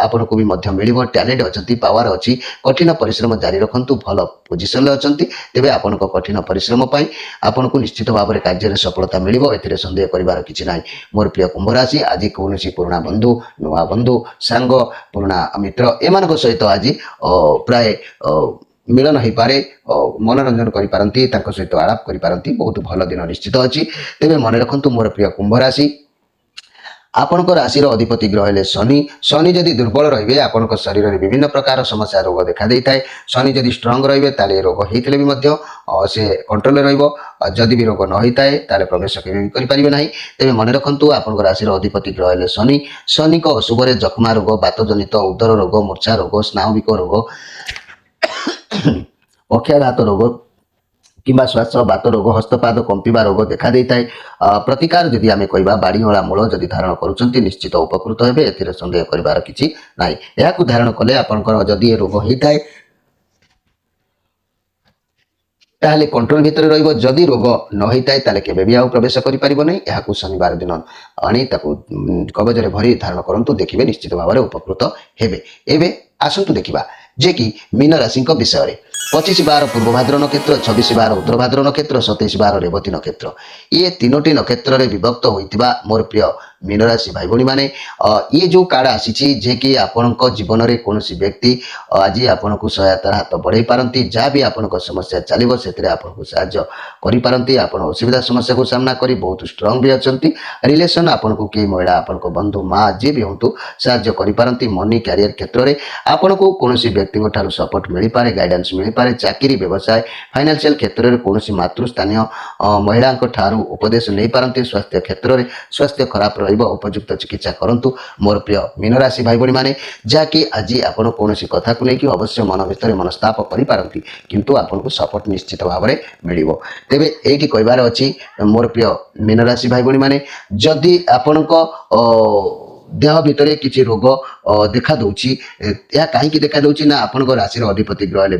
ଆପଣଙ୍କୁ ବି ମଧ୍ୟ ମିଳିବ ଟ୍ୟାଲେଣ୍ଟ ଅଛନ୍ତି ପାୱାର ଅଛି କଠିନ ପରିଶ୍ରମ ଜାରି ରଖନ୍ତୁ ଭଲ ପୋଜିସନରେ ଅଛନ୍ତି ତେବେ ଆପଣଙ୍କ କଠିନ ପରିଶ୍ରମ ପାଇଁ ଆପଣଙ୍କୁ ନିଶ୍ଚିତ ଭାବରେ କାର୍ଯ୍ୟରେ ସଫଳତା ମିଳିବ ଏଥିରେ ସନ୍ଦେହ କରିବାର କିଛି ନାହିଁ ମୋର ପ୍ରିୟ କୁମ୍ଭ ରାଶି ଆଜି କୌଣସି ପୁରୁଣା ବନ୍ଧୁ ନୂଆ ବନ୍ଧୁ ସାଙ୍ଗ ପୁରୁଣା ମିତ୍ର ଏମାନଙ୍କ ସହିତ ଆଜି ପ୍ରାୟ ମିଳନ ହେଇପାରେ ମନୋରଞ୍ଜନ କରିପାରନ୍ତି ତାଙ୍କ ସହିତ ଆଳାପ କରିପାରନ୍ତି ବହୁତ ଭଲ ଦିନ ନିଶ୍ଚିତ ଅଛି ତେବେ ମନେ ରଖନ୍ତୁ ମୋର ପ୍ରିୟ କୁମ୍ଭ ରାଶି ଆପଣଙ୍କ ରାଶିର ଅଧିପତି ଗ୍ରହ ହେଲେ ଶନି ଶନି ଯଦି ଦୁର୍ବଳ ରହିବେ ଆପଣଙ୍କ ଶରୀରରେ ବିଭିନ୍ନ ପ୍ରକାର ସମସ୍ୟା ରୋଗ ଦେଖାଦେଇଥାଏ ଶନି ଯଦି ଷ୍ଟ୍ରଙ୍ଗ ରହିବେ ତାହେଲେ ରୋଗ ହେଇଥିଲେ ବି ମଧ୍ୟ ସେ କଣ୍ଟ୍ରୋଲରେ ରହିବ ଯଦି ବି ରୋଗ ନ ହେଇଥାଏ ତାହେଲେ ପ୍ରବେଶ କେବେ ବି କରିପାରିବେ ନାହିଁ ତେବେ ମନେ ରଖନ୍ତୁ ଆପଣଙ୍କ ରାଶିର ଅଧିପତି ଗ୍ରହ ହେଲେ ଶନି ଶନିଙ୍କ ଅଶୁଭରେ ଯକ୍ଷ୍ମା ରୋଗ ବାତଜନିତ ଉଦର ରୋଗ ମୂର୍ଚ୍ଛା ରୋଗ ସ୍ନାୟୁବିକ ରୋଗ ପକ୍ଷାଘାତ ରୋଗ କିମ୍ବା ଶ୍ୱାସ ବାତ ରୋଗ ହସ୍ତପାଦ କମ୍ପିବା ରୋଗ ଦେଖାଦେଇଥାଏ ପ୍ରତିକାର ଯଦି ଆମେ କହିବା ବାଡ଼ିହଳା ମୂଳ ଯଦି ଧାରଣ କରୁଛନ୍ତି ନିଶ୍ଚିତ ଉପକୃତ ହେବେ ଏଥିରେ ସନ୍ଦେହ କରିବାର କିଛି ନାହିଁ ଏହାକୁ ଧାରଣ କଲେ ଆପଣଙ୍କର ଯଦି ଏ ରୋଗ ହେଇଥାଏ ତାହେଲେ କଣ୍ଟ୍ରୋଲ ଭିତରେ ରହିବ ଯଦି ରୋଗ ନ ହେଇଥାଏ ତାହେଲେ କେବେ ବି ଆଉ ପ୍ରବେଶ କରିପାରିବ ନାହିଁ ଏହାକୁ ଶନିବାର ଦିନ ଆଣି ତାକୁ କବଜରେ ଭରି ଧାରଣ କରନ୍ତୁ ଦେଖିବେ ନିଶ୍ଚିତ ଭାବରେ ଉପକୃତ ହେବେ ଏବେ ଆସନ୍ତୁ ଦେଖିବା ଯେ କି ମୀନ ରାଶିଙ୍କ ବିଷୟରେ 25/12 ପୂର୍ବ ଭାଦ୍ର ନକ୍ଷତ୍ର 26/12 ଉତ୍ତର ଭାଦ୍ର ନକ୍ଷତ୍ର 27/12 ରେବତୀ ନକ୍ଷତ୍ର ଇଏ ତିନୋଟି ନକ୍ଷତ୍ରରେ ବିଭକ୍ତ ହୋଇଥିବା ମୋର ପ୍ରିୟ ମୀନ ରାଶି ଭାଇ ଭଉଣୀ ମାନେ ଇଏ ଯେଉଁ କାର୍ଡ ଆସିଛି ଯେ କି ଆପଣଙ୍କ ଜୀବନରେ କୌଣସି ବ୍ୟକ୍ତି ଆଜି ଆପଣଙ୍କୁ ସହାୟତାର ହାତ ବଢ଼େଇ ପାରନ୍ତି ଯାହା ବି ଆପଣଙ୍କ ସମସ୍ୟା ଚାଲିବ ସେଥିରେ ଆପଣଙ୍କୁ ସାହାଯ୍ୟ କରିପାରନ୍ତି ଆପଣ ଅସୁବିଧା ସମସ୍ୟାକୁ ସାମ୍ନା କରି ବହୁତ ଷ୍ଟ୍ରଙ୍ଗ ବି ଅଛନ୍ତି ରିଲେସନ୍ ଆପଣଙ୍କୁ କେହି ମହିଳା ଆପଣଙ୍କ ବନ୍ଧୁ ମା ଯିଏ ବି ହୁଅନ୍ତୁ ସାହାଯ୍ୟ କରିପାରନ୍ତି ମନି କ୍ୟାରିୟର କ୍ଷେତ୍ରରେ ଆପଣଙ୍କୁ କୌଣସି ବ୍ୟକ୍ତିଙ୍କ ଠାରୁ ସପୋର୍ଟ ମିଳିପାରେ ଗାଇଡାନ୍ସ ମିଳିପାରେ ଚାକିରି ବ୍ୟବସାୟ ଫାଇନାନ୍ସିଆଲ କ୍ଷେତ୍ରରେ କୌଣସି ମାତୃସ୍ଥାନୀୟ ମହିଳାଙ୍କ ଠାରୁ ଉପଦେଶ ନେଇପାରନ୍ତି ସ୍ୱାସ୍ଥ୍ୟ କ୍ଷେତ୍ରରେ ସ୍ୱାସ୍ଥ୍ୟ ଖରାପ ରହିବ ଉପଯୁକ୍ତ ଚିକିତ୍ସା କରନ୍ତୁ ମୋର ପ୍ରିୟ ମୀନ ରାଶି ଭାଇ ଭଉଣୀ ମାନେ ଯାହାକି ଆଜି ଆପଣ କୌଣସି କଥାକୁ ନେଇକି ଅବଶ୍ୟ ମନ ଭିତରେ ମନସ୍ତାପ କରିପାରନ୍ତି କିନ୍ତୁ ଆପଣଙ୍କୁ ସପୋର୍ଟ ନିଶ୍ଚିତ ଭାବରେ ମିଳିବ ତେବେ ଏଇଠି କହିବାର ଅଛି ମୋର ପ୍ରିୟ ମୀନ ରାଶି ଭାଇ ଭଉଣୀ ମାନେ ଯଦି ଆପଣଙ୍କ ଦେହ ଭିତରେ କିଛି ରୋଗ ଦେଖାଦେଉଛି ଏହା କାହିଁକି ଦେଖାଦେଉଛି ନା ଆପଣଙ୍କ ରାଶିର ଅଧିପତି ଗ୍ରହ ହେଲେ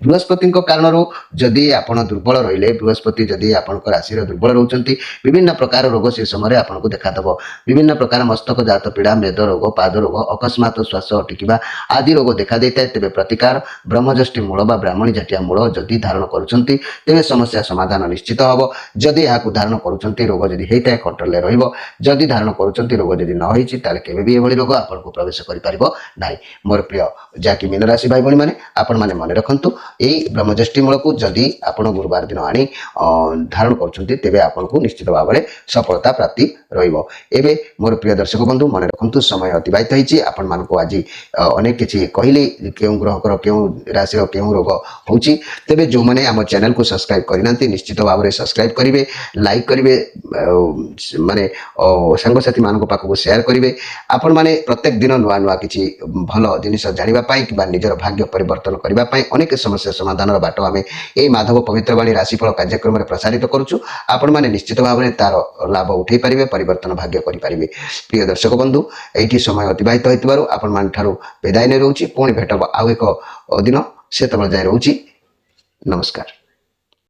ବୃହସ୍ପତିଙ୍କ କାରଣରୁ ଯଦି ଆପଣ ଦୁର୍ବଳ ରହିଲେ ବୃହସ୍ପତି ଯଦି ଆପଣଙ୍କ ରାଶିର ଦୁର୍ବଳ ରହୁଛନ୍ତି ବିଭିନ୍ନ ପ୍ରକାର ରୋଗ ସେ ସମୟରେ ଆପଣଙ୍କୁ ଦେଖାଦେବ ବିଭିନ୍ନ ପ୍ରକାର ମସ୍ତକ ଜାତ ପୀଡ଼ା ମେଦ ରୋଗ ପାଦ ରୋଗ ଅକସ୍ମାତ ଶ୍ୱାସ ଅଟକିବା ଆଦି ରୋଗ ଦେଖାଦେଇଥାଏ ତେବେ ପ୍ରତିକାର ବ୍ରହ୍ମଯଷ୍ଟି ମୂଳ ବା ବ୍ରାହ୍ମଣୀ ଜାତୀୟ ମୂଳ ଯଦି ଧାରଣ କରୁଛନ୍ତି ତେବେ ସମସ୍ୟା ସମାଧାନ ନିଶ୍ଚିତ ହେବ ଯଦି ଏହାକୁ ଧାରଣ କରୁଛନ୍ତି ରୋଗ ଯଦି ହେଇଥାଏ କଣ୍ଟ୍ରୋଲରେ ରହିବ ଯଦି ଧାରଣ କରୁଛନ୍ତି ରୋଗ ଯଦି ନ ହେଇଛି ତାହେଲେ କେବେ ବି ଏଭଳି ରୋଗ ଆପଣଙ୍କୁ ପ୍ରବେଶ କରିପାରିବ ନାହିଁ ମୋର ପ୍ରିୟ ଯାହାକି ମୀନ ରାଶି ଭାଇ ଭଉଣୀ ମାନେ ଆପଣମାନେ ମନେ ରଖନ୍ତୁ ଏଇ ବ୍ରହ୍ମଯଷ୍ଟି ମୂଳକୁ ଯଦି ଆପଣ ଗୁରୁବାର ଦିନ ଆଣି ଧାରଣ କରୁଛନ୍ତି ତେବେ ଆପଣଙ୍କୁ ନିଶ୍ଚିତ ଭାବରେ ସଫଳତା ପ୍ରାପ୍ତି ରହିବ ଏବେ ମୋର ପ୍ରିୟ ଦର୍ଶକ ବନ୍ଧୁ ମନେ ରଖନ୍ତୁ ସମୟ ଅତିବାହିତ ହେଇଛି ଆପଣମାନଙ୍କୁ ଆଜି ଅନେକ କିଛି କହିଲି କେଉଁ ଗ୍ରହଙ୍କର କେଉଁ ରାଶିର କେଉଁ ରୋଗ ହେଉଛି ତେବେ ଯେଉଁମାନେ ଆମ ଚ୍ୟାନେଲକୁ ସବସ୍କ୍ରାଇବ କରିନାହାନ୍ତି ନିଶ୍ଚିତ ଭାବରେ ସବସ୍କ୍ରାଇବ କରିବେ ଲାଇକ୍ କରିବେ ମାନେ ସାଙ୍ଗସାଥିମାନଙ୍କ ପାଖକୁ ସେୟାର କରିବେ ଆପଣମାନେ ପ୍ରତ୍ୟେକ ଦିନ ନୂଆ ନୂଆ କିଛି ଭଲ ଜିନିଷ ଜାଣିବା ପାଇଁ କିମ୍ବା ନିଜର ଭାଗ୍ୟ ପରିବର୍ତ୍ତନ କରିବା ପାଇଁ ଅନେକ ସମସ୍ୟା ସମାଧାନର ବାଟ ଆମେ ଏହି ମାଧବ ପବିତ୍ରବାଣୀ ରାଶିଫଳ କାର୍ଯ୍ୟକ୍ରମରେ ପ୍ରସାରିତ କରୁଛୁ ଆପଣମାନେ ନିଶ୍ଚିତ ଭାବରେ ତାର ଲାଭ ଉଠାଇ ପାରିବେ ପରିବର୍ତ୍ତନ ଭାଗ୍ୟ କରିପାରିବେ ପ୍ରିୟ ଦର୍ଶକ ବନ୍ଧୁ ଏଇଠି ସମୟ ଅତିବାହିତ ହୋଇଥିବାରୁ ଆପଣମାନଙ୍କ ଠାରୁ ବିଦାୟ ନେଇ ରହୁଛି ପୁଣି ଭେଟ ହେବ ଆଉ ଏକ ଦିନ ସେତେବେଳେ ଯାଏ ରହୁଛି ନମସ୍କାର।